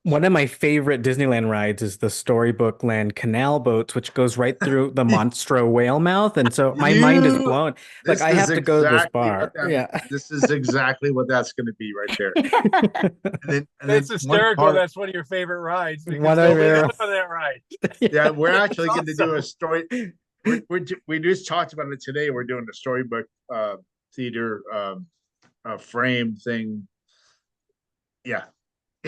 One of my favorite Disneyland rides is the Storybook Land canal boats, which goes right through the Monstro whale mouth. And so my mind is You- blown. This Like I is have to go to this exactly bar. what that- Yeah. This is exactly what that's going to be right there. And then It's one hysterical. part- That's one of your favorite rides. Because One of nobody your- goes on that ride. yeah, we're actually going to do awesome. a story. we just talked about it today. We're doing the storybook theater frame thing. Yeah.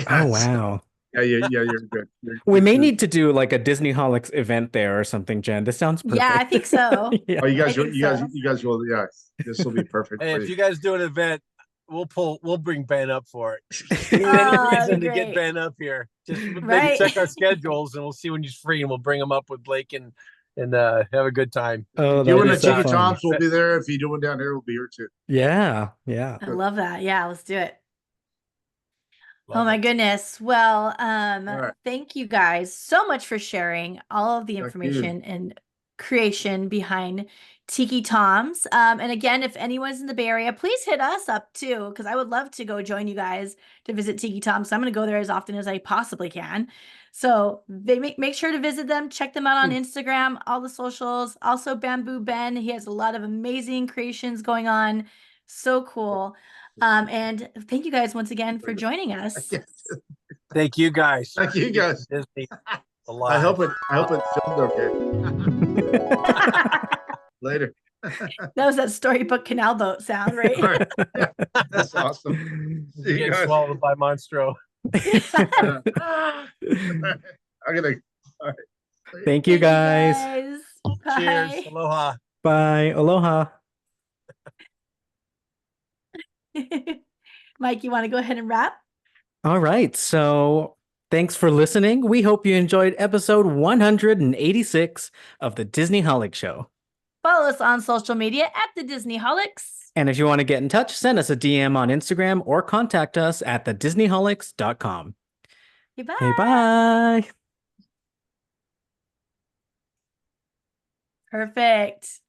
Oh wow. Yeah, you're good. We may good. need to do like a Disneyholics event there or something, Jen. This sounds perfect. Yeah, I think so. Yeah. Oh, you I guys, think you guys will. Yeah, this will be perfect. Hey, for if you. you guys do an event, we'll bring Ben up for it. Oh, Any that'd reason be to get great. Ben up here? Just maybe Right. check our schedules and we'll see when he's free, and we'll bring him up with Blake and have a good time. Oh, You that'd and be the so Tiki fun. Toms will be there. If you do one down here, we'll be here too. Yeah, yeah. I love that. Yeah, let's do it. Love Oh my it. goodness. Well, right. thank you guys so much for sharing all of the Thank you. information and creation behind Tiki Tom's. And again, if anyone's in the Bay Area, please hit us up too, because I would love to go join you guys to visit Tiki Tom's. So I'm going to go there as often as I possibly can. So they make sure to visit them, check them out on Instagram, all the socials. Also, Bamboo Ben, he has a lot of amazing creations going on. So cool. And thank you guys once again for joining us. Thank you guys. Thank you guys. Disney I alive. hope it filmed okay. Later. That was that storybook canal boat sound, right? All right. Yeah, that's awesome. See you Getting guys. swallowed by Monstro. I'm gonna. All right. Thank you guys. Cheers. Bye. Aloha. Bye. Aloha. Mike, you want to go ahead and wrap? All right. So thanks for listening. We hope you enjoyed episode 186 of the Disneyholic Show. Follow us on social media at the Disneyholics. And if you want to get in touch, send us a DM on Instagram or contact us at thedisneyholics.com. Goodbye. Hey, bye. Perfect.